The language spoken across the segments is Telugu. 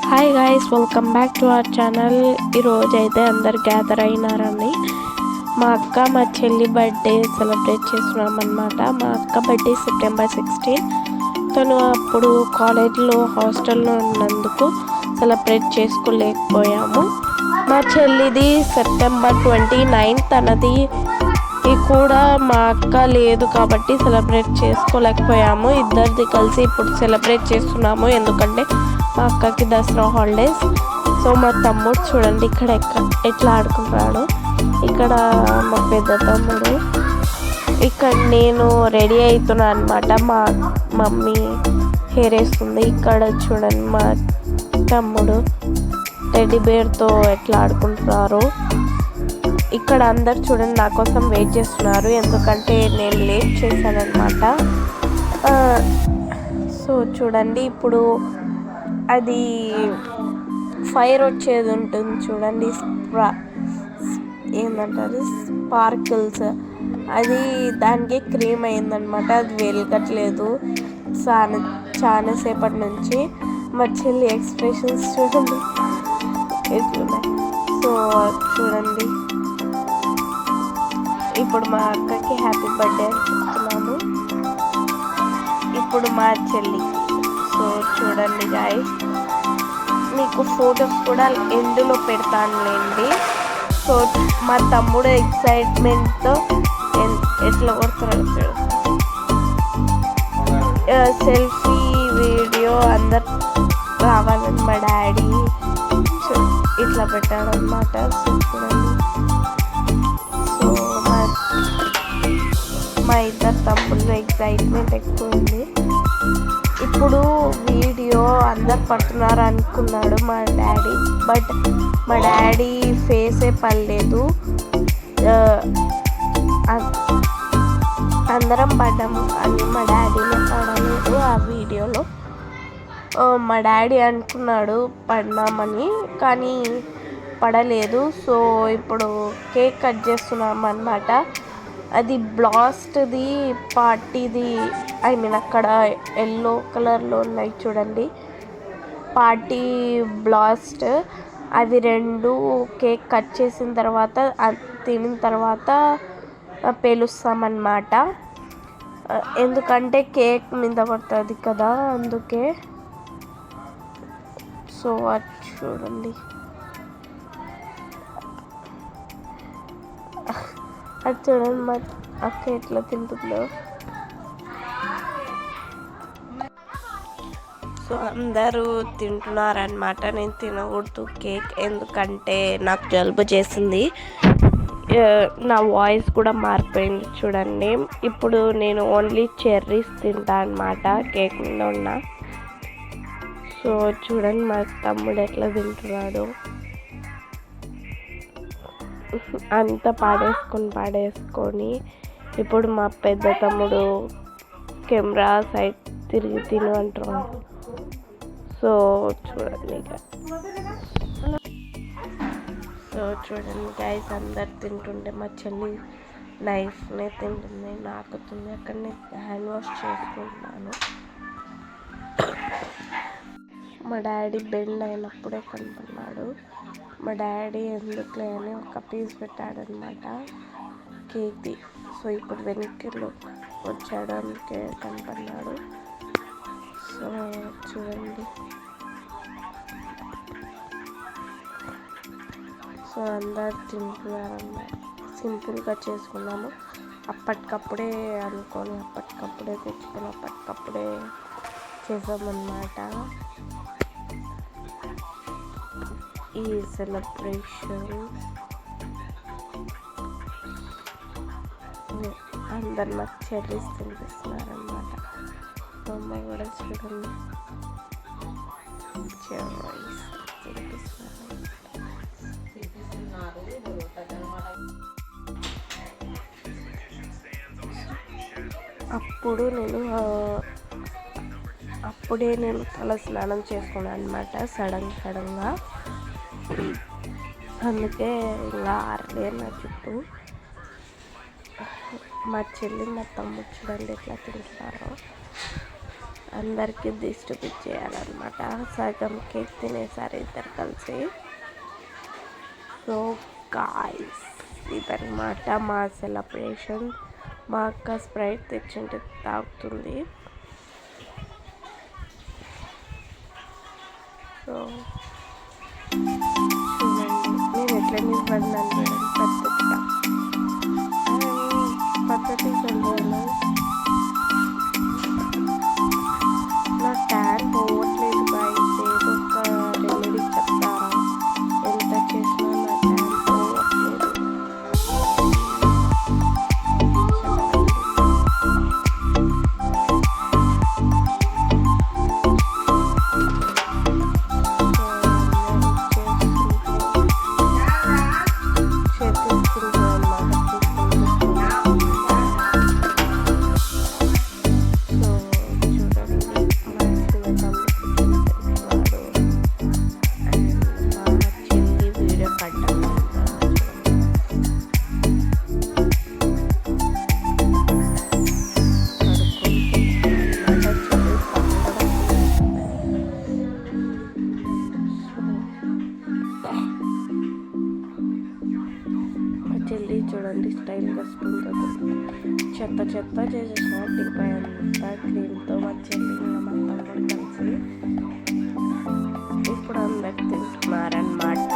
Hi guys, welcome back to our channel. ఈరోజు అయితే అందరు గ్యాదర్ అయినారని మా అక్క మా చెల్లి బర్త్డే సెలబ్రేట్ చేస్తున్నాం అన్నమాట. మా అక్క బర్త్డే సెప్టెంబర్ 16. తను అప్పుడు కాలేజ్లో హాస్టల్లో ఉన్నందుకు సెలబ్రేట్ చేసుకోలేకపోయాము. మా చెల్లిది సెప్టెంబర్ 29. తనది కూడా మా అక్క లేదు కాబట్టి సెలబ్రేట్ చేసుకోలేకపోయాము. ఇద్దరిది కలిసి ఇప్పుడు సెలబ్రేట్ చేస్తున్నాము, ఎందుకంటే మా అక్కకి దసరా హాలిడేస్. సో మా తమ్ముడు చూడండి ఇక్కడ ఎట్లా ఆడుకుంటున్నాడు. ఇక్కడ మా పెద్ద తమ్ముడు, ఇక్కడ నేను రెడీ అవుతున్నా అనమాట. మా మమ్మీ హెయిర్ వేస్తుంది. ఇక్కడ చూడండి మా తమ్ముడు టెడ్డీ బేర్తో ఎట్లా ఆడుకుంటున్నారు. ఇక్కడ అందరు చూడండి నా కోసం వెయిట్ చేస్తున్నారు, ఎందుకంటే నేను లేట్ చేశాను అనమాట. సో చూడండి ఇప్పుడు అది ఫైర్ వచ్చేది ఉంటుంది చూడండి, ఏంటంటారు స్పార్కిల్స్, అది దానికి క్రీమ్ అయిందనమాట. అది వెలగట్లేదు చాలాసేపటి నుంచి. మా చెల్లి ఎక్స్ప్రెషన్స్ చూడండి ఎట్లున్నాయి. సో చూడండి ఇప్పుడు మా అక్కకి హ్యాపీ బర్త్డే అని చెప్తున్నాము. ఇప్పుడు మా చెల్లి. సో చూడండి గాయ్స్, మీకు ఫొటోస్ కూడా ఎండ్లో పెడతానులేండి. సో మా తమ్ముడు ఎక్సైట్మెంట్తో ఎట్లా కొడుతున్నాడు, సెల్ఫీ వీడియో అందరు రావాలని మా డాడీ ఇట్లా పెట్టాడనమాట. సో చూడండి, సో మా ఇద్దరు తమ్ముళ్ళు ఎక్సైట్మెంట్ ఎక్కువ ఉంది. ఇప్పుడు వీడియో అందరు పడుతున్నారు అనుకున్నాడు మా డాడీ, బట్ మా డాడీ ఫేసే పడలేదు. అందరం పడ్డాము అని మా డాడీనే పడలేదు ఆ వీడియోలో. మా డాడీ అనుకున్నాడు పడినామని, కానీ పడలేదు. సో ఇప్పుడు కేక్ కట్ చేస్తున్నాం అన్నమాట. అది బ్లాస్ట్ది పార్టీది, ఐ మీన్ అక్కడ ఎల్లో కలర్లో ఉన్నాయి చూడండి, పార్టీ బ్లాస్ట్. అవి రెండు కేక్ కట్ చేసిన తర్వాత తినిన తర్వాత పేలుస్తామన్నమాట, ఎందుకంటే కేక్ మీద పడుతుంది కదా, అందుకే. సో అది చూడండి, అది చూడండి మా అక్క ఎట్లా తింటుందో. సో అందరూ తింటున్నారనమాట. నేను తినకూడదు కేక్, ఎందుకంటే నాకు జలుబు చేసింది. నా వాయిస్ కూడా మారిపోయింది చూడండి. ఇప్పుడు నేను ఓన్లీ చెర్రీస్ తింటా అనమాట కేక్ మీద ఉన్న. సో చూడండి మా తమ్ముడు ఎట్లా తింటున్నాడు, అంతా పాడేసుకొని. ఇప్పుడు మా పెద్ద తమ్ముడు కెమెరా సైడ్ తిరిగి తిను అంటున్నాడు. సో చూడండి గైస్, అందరు తింటుంటే మా చెల్లి నైఫ్నే తింటుంది, నాకుతుంది. అక్కడ నేను హ్యాండ్ వాష్ చేసుకుంటున్నాను. మా డాడీ బెండ్ అయినప్పుడే కనపడినాడు. మా డాడీ ఎందుకులే అని ఒక పీస్ పెట్టాడనమాట కేక్ది. సో ఇప్పుడు వెనక్కి వచ్చాడు, అందుకే కనపడినాడు. సో చూడండి, సో అందరు తింటున్నారన్నమాట. సింపుల్గా చేసుకున్నాము, అప్పటికప్పుడే అనుకొని అప్పటికప్పుడే తెచ్చుకొని అప్పటికప్పుడే చేసామన్నమాట ఈ సెలబ్రేషన్. అందరు నాకు చెర్రీస్ తినిపిస్తున్నారన్నమాట. అమ్మ కూడా చూడండి చెర్రీస్ తినిపిస్తున్నారు. అప్పుడే నేను తల స్నానం చేసుకున్నాను అనమాట సడన్గా. అందుకే ఇంకా ఆరలే నా చుట్టూ. మా చెల్లి మా తమ్ముడు చూడండి ఎట్లా తింటున్నారో. అందరికీ డిస్ట్రిబ్యూట్ చేయాలన్నమాట. సగం కేక్ తినేసారు ఇద్దరు కలిసి. సో గాయ్స్ ఇదన్నమాట మా సెలబ్రేషన్. మా అక్క స్ప్రైట్ తెచ్చింటే తాగుతుంది. సో చూడండి నేను ఎట్లా నిలబడినాను పద్ధతిగా నా ట్యాన్ పోవట్లేదు గాయ్స్. ఏదో ఒక రెమెడీ చెప్తారా? ఎంత చేసినా నా ట్యాన్ పోవట్లేదు. చెల్లి చూడండి స్టైల్గా స్పూన్ చెత్త చెత్త చేసేసిన టిపై అంతా క్లీన్తో మా చెల్లి మా తమ్ముడు కలిసి ఇప్పుడు అందరికి తింటున్నారన్నమాట.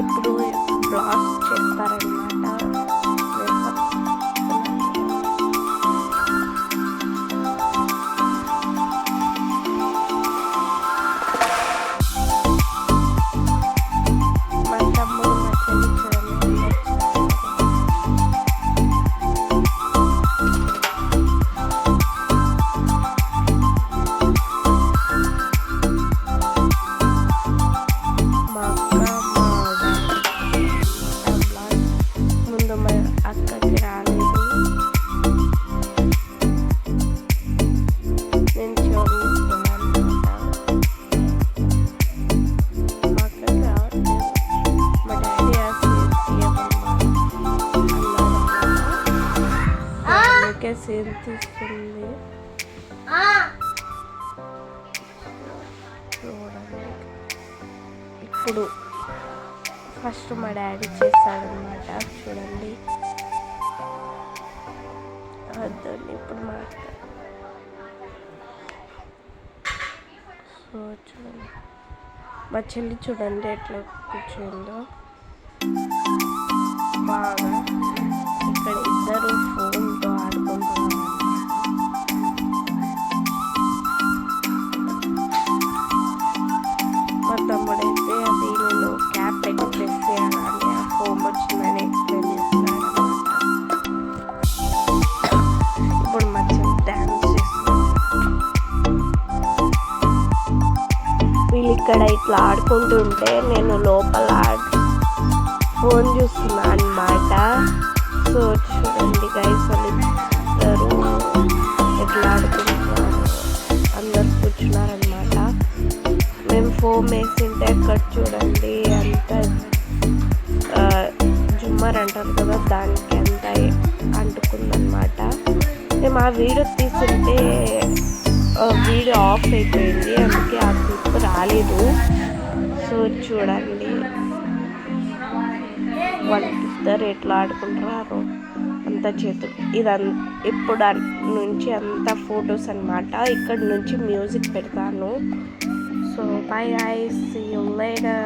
ఇప్పుడు బ్లాస్ చేస్తారన్నమాట. సేమ్ తీస్తుంది చూడండి. ఇప్పుడు ఫస్ట్ మా డాడీ చేస్తాడనమాట. చూడండి అదండి ఇప్పుడు మా అక్క. సో చూడండి మా చెల్లి చూడండి ఎట్లా కూర్చుందో బాగా. ఇక్కడ ఇద్దరు ఫోన్తో ఆడుకుంటున్నారు. మా తమ్ముడైతే అది నేను క్యాప్ పెట్టి ప్రెస్ చేయాలని ఆ ఫోన్ వచ్చిందని ఎక్స్ప్లెయిన్ చేస్తున్నాడు అనమాట. ఇప్పుడు మా చెల్లి డ్యాన్స్ చేస్తుంది. వీళ్ళు ఇక్కడ ఇట్లా ఆడుకుంటుంటే నేను లోపల ఫోన్ చూస్తున్నా అన్నమాట. సో చూడండి గైస్ వాళ్ళు ఇద్దరు ఎట్లా ఆడుకుంటున్నారు. అందరు కూర్చున్నారనమాట. మేము ఫోన్ వేసింటే అక్కడ చూడండి అంత జుమ్మర్ అంటారు కదా దానికి అంత అంటుకుందనమాట. మేము ఆ వీడియో తీసుంటే వీడియో ఆఫ్ అయిపోయింది, అందుకే ఆ క్లిప్ రాలేదు. సో చూడండి వాళ్ళిద్దరు ఎట్లా ఆడుకుంటున్నారు అంత చేతులు. ఇప్పుడు నుంచి అంత ఫొటోస్ అన్నమాట. ఇక్కడ నుంచి మ్యూజిక్ పెడతాను. So bye guys, see you later.